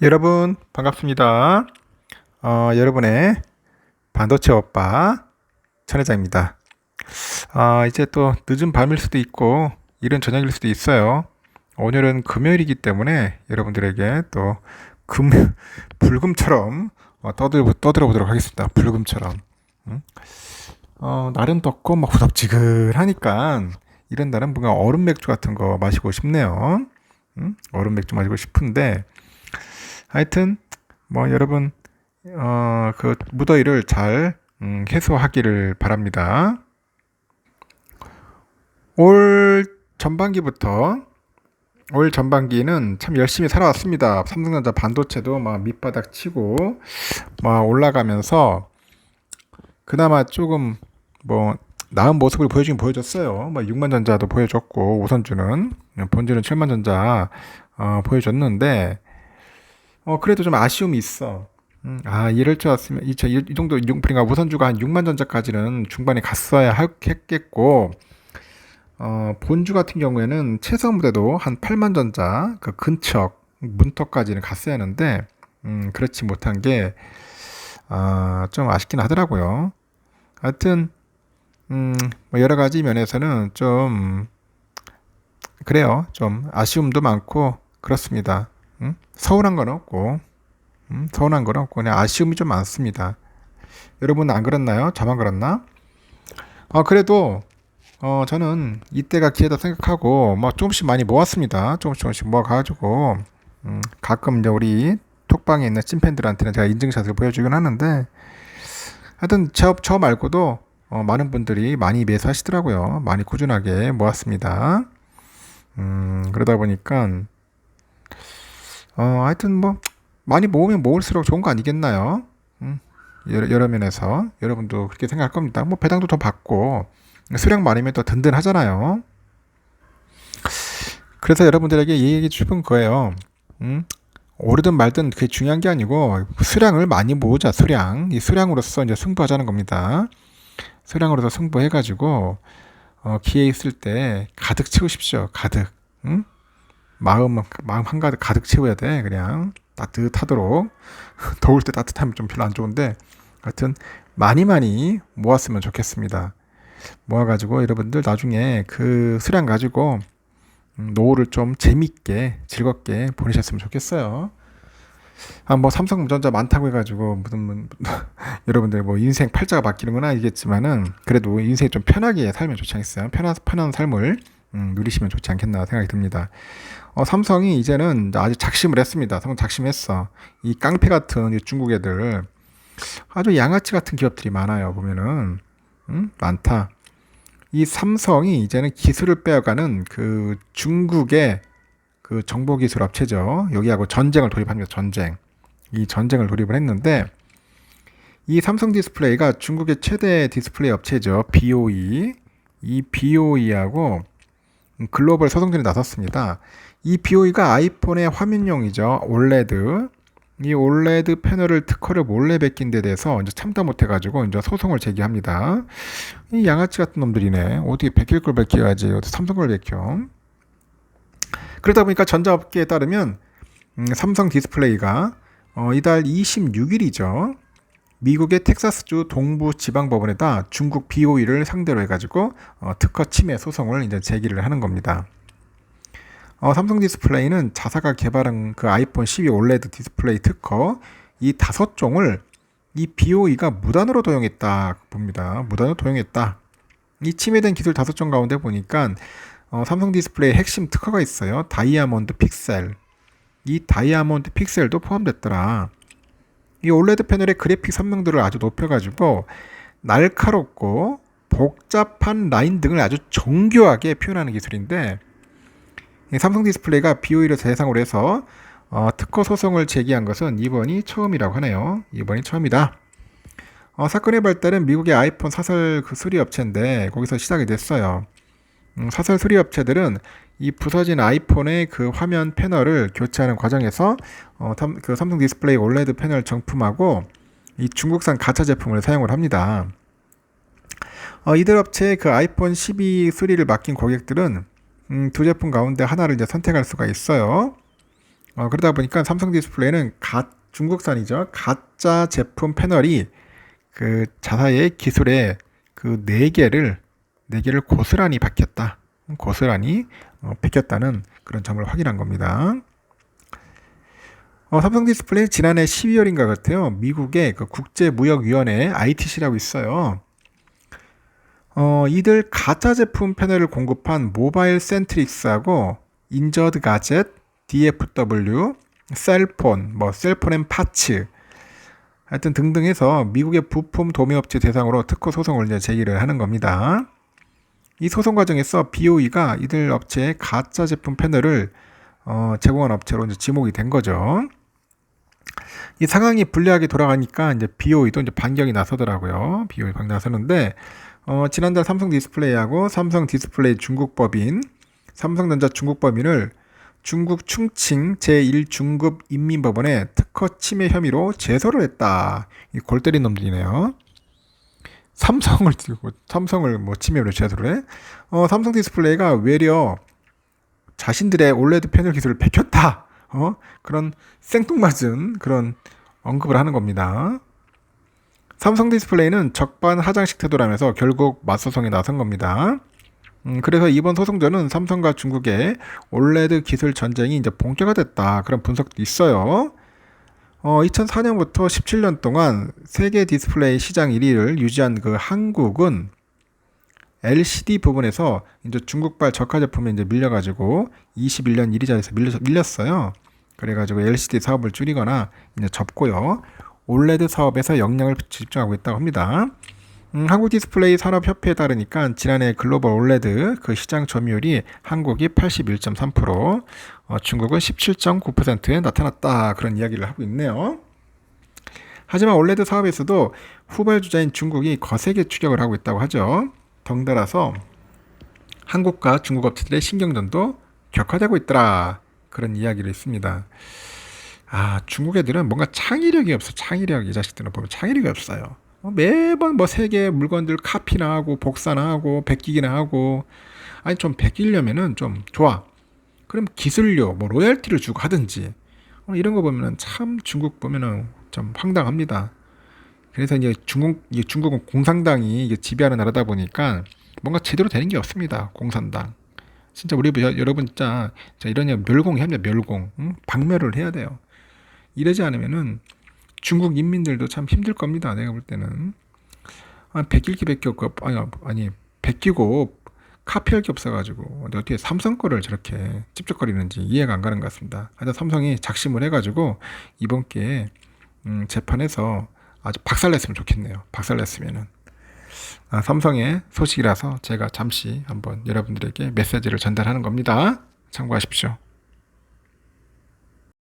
여러분 반갑습니다. 여러분의 반도체 오빠 천 회장입니다. 이제 또 늦은 밤일 수도 있고 이른 저녁일 수도 있어요. 오늘은 금요일이기 때문에 여러분들에게 또 금, 불금처럼 떠들어 보도록 하겠습니다. 불금처럼. 음? 날은 덥고 막 후덥지근하니까 이런 날은 뭔가 얼음 맥주 같은 거 마시고 싶네요. 얼음 맥주 마시고 싶은데 하여튼 뭐 여러분 그 무더위를 잘 해소하기를 바랍니다. 올 전반기부터 올 전반기는 참 열심히 살아왔습니다. 삼성전자 반도체도 막 밑바닥 치고 막 올라가면서 그나마 조금 뭐 나은 모습을 보여주긴 보여줬어요. 뭐 6만전자도 보여줬고 우선주는 본주는 7만전자 보여줬는데 그래도 좀 아쉬움이 있어. 이럴 줄 알았으면, 이 정도, 그러니까 우선주가 한 6만 전자까지는 중반에 갔어야 했겠고, 본주 같은 경우에는 최소 무대도 한 8만 전자, 그 근처, 문턱까지는 갔어야 하는데, 그렇지 못한 게, 좀 아쉽긴 하더라고요. 하여튼, 뭐 여러 가지 면에서는 좀, 그래요. 좀 아쉬움도 많고, 그렇습니다. 서운한 건 없고, 서운한 건 없고 그냥 아쉬움이 좀 많습니다. 여러분 안 그렇나요? 저만 그렇나? 그래도 저는 이때가 기회다 생각하고 뭐 조금씩 많이 모았습니다. 조금씩 모아가지고 가끔 이제 우리 톡방에 있는 찐팬들한테는 제가 인증샷을 보여주긴 하는데 하여튼 저 말고도 많은 분들이 많이 매수하시더라고요. 많이 꾸준하게 모았습니다. 그러다 보니까 하여튼 뭐 많이 모으면 모을수록 좋은 거 아니겠나요? 여러 면에서 여러분도 그렇게 생각할 겁니다. 뭐 배당도 더 받고 수량 많으면 더 든든하잖아요. 그래서 여러분들에게 얘기해 주고 싶은 거예요. 오르든 말든 그게 중요한 게 아니고 수량을 많이 모으자. 수량 이 수량으로서 이제 승부하자는 겁니다. 수량으로서 승부해가지고 기회 있을 때 가득 채우십시오. 가득. 응? 마음 한가득 가득 채워야 돼. 그냥 따뜻하도록. 더울 때 따뜻하면 좀 별로 안 좋은데 하여튼 많이 모았으면 좋겠습니다. 모아가지고 여러분들 나중에 그 수량 가지고 노후를 좀 재밌게 즐겁게 보내셨으면 좋겠어요. 뭐 삼성전자 많다고 해가지고 무슨 여러분들 뭐 인생 팔자가 바뀌는 건 아니겠지만은 그래도 인생 좀 편하게 살면 좋지 않겠어요? 편한 삶을 누리시면 좋지 않겠나 생각이 듭니다. 삼성이 이제는 아주 작심을 했습니다. 삼성 작심했어. 이 깡패 같은 이 중국 애들 아주 양아치 같은 기업들이 많아요. 보면은 많다. 이 삼성이 이제는 기술을 빼앗가는 그 중국의 그 정보기술 업체죠. 여기하고 전쟁을 돌입합니다. 전쟁. 이 전쟁을 돌입을 했는데 이 삼성 디스플레이가 중국의 최대 디스플레이 업체죠. BOE. 이 BOE하고 글로벌 소송전에 나섰습니다. 이 BOE가 아이폰의 화면용이죠. 올레드. 이 올레드 패널을 특허를 몰래 베낀 데 대해서 이제 참다 못해가지고 이제 소송을 제기합니다. 이 양아치 같은 놈들이네. 어떻게 베낄 걸 베껴야지. 어떻게 삼성 걸 베껴. 그러다 보니까 전자업계에 따르면 삼성 디스플레이가 이달 26일이죠. 미국의 텍사스주 동부 지방법원에다 중국 BOE를 상대로 해가지고 특허 침해 소송을 이제 제기를 하는 겁니다. 삼성 디스플레이는 자사가 개발한 그 아이폰 12 올레드 디스플레이 특허 이 5종을 이 BOE가 무단으로 도용했다 봅니다. 무단으로 도용했다. 이 침해된 기술 5종 가운데 보니까 삼성 디스플레이 핵심 특허가 있어요. 다이아몬드 픽셀. 이 다이아몬드 픽셀도 포함됐더라. 이 올레드 패널의 그래픽 선명도를 아주 높여가지고 날카롭고 복잡한 라인 등을 아주 정교하게 표현하는 기술인데 삼성 디스플레이가 BOE를 대상으로 해서 특허 소송을 제기한 것은 이번이 처음이라고 하네요. 이번이 처음이다. 사건의 발달은 미국의 아이폰 사설 그 수리 업체인데 거기서 시작이 됐어요. 사설 수리 업체들은 이 부서진 아이폰의 그 화면 패널을 교체하는 과정에서 그 삼성 디스플레이 올레드 패널 정품하고 이 중국산 가짜 제품을 사용을 합니다. 이들 업체의 그 아이폰 12 수리를 맡긴 고객들은 두 제품 가운데 하나를 이제 선택할 수가 있어요. 그러다 보니까 삼성 디스플레이는 중국산이죠. 가짜 제품 패널이 그 자사의 기술에 그 네 개를 고스란히 박혔다. 고스란히 베꼈다는 그런 점을 확인한 겁니다. 삼성 디스플레이 지난해 12월인가 같아요. 미국의 그 국제무역위원회 ITC라고 있어요. 이들 가짜 제품 패널을 공급한 모바일 센트릭스하고 인저드 가젯, DFW, 셀폰, 셀폰 앤 파츠, 하여튼 등등 해서 미국의 부품 도매업체 대상으로 특허 소송을 이제 제기를 하는 겁니다. 이 소송 과정에서 BOE가 이들 업체의 가짜 제품 패널을 제공한 업체로 이제 지목이 된 거죠. 이 상황이 불리하게 돌아가니까 이제 BOE도 이제 반격이 나서더라고요. BOE 반격 나서는데 지난달 삼성 디스플레이하고 삼성 디스플레이 중국법인, 삼성전자 중국법인을 중국 충칭 제1중급 인민법원에 특허 침해 혐의로 제소를 했다. 이 골 때린 놈들이네요. 삼성을 침해로 제소를 해. 삼성 디스플레이가 외려 자신들의 올레드 패널 기술을 베꼈다. 그런 생뚱맞은 그런 언급을 하는 겁니다. 삼성 디스플레이는 적반하장식 태도라면서 결국 맞소송에 나선 겁니다. 그래서 이번 소송전은 삼성과 중국의 올레드 기술 전쟁이 이제 본격화됐다. 그런 분석도 있어요. 2004년부터 17년 동안 세계 디스플레이 시장 1위를 유지한 그 한국은 LCD 부분에서 이제 중국발 저가 제품에 이제 밀려가지고 21년 1위 자리에서 밀렸어요. 그래가지고 LCD 사업을 줄이거나 이제 접고요. 올레드 사업에서 역량을 집중하고 있다고 합니다. 한국 디스플레이 산업협회에 따르니까 지난해 글로벌 올레드 그 시장 점유율이 한국이 81.3%, 중국은 17.9%에 나타났다. 그런 이야기를 하고 있네요. 하지만 올레드 사업에서도 후발주자인 중국이 거세게 추격을 하고 있다고 하죠. 덩달아서 한국과 중국 업체들의 신경전도 격화되고 있더라. 그런 이야기를 했습니다. 중국 애들은 뭔가 창의력이 없어. 창의력. 이 자식들은 보면 창의력이 없어요. 매번 세계 물건들 카피나 하고 복사나 하고 베끼기나 하고, 아니 좀 베끼려면은 좀 좋아. 그럼 기술료 로열티를 주고 하든지. 이런 거 보면은 참 중국 보면은 좀 황당합니다. 그래서 이제 중국은 공산당이 이게 지배하는 나라다 보니까 뭔가 제대로 되는 게 없습니다. 공산당. 진짜 우리 여러분 진짜 이런 멸공해야 합니다. 멸공. 박멸을 해야 돼요. 이러지 않으면은 중국 인민들도 참 힘들 겁니다. 내가 볼 때는. 베낄 게 베꼈고, 베끼고 카피할 게 없어가지고, 어떻게 삼성 거를 저렇게 찝쩍거리는지 이해가 안 가는 것 같습니다. 하여튼 삼성이 작심을 해가지고, 이번 기회에, 재판에서 아주 박살냈으면 좋겠네요. 박살냈으면은. 삼성의 소식이라서 제가 잠시 한번 여러분들에게 메시지를 전달하는 겁니다. 참고하십시오.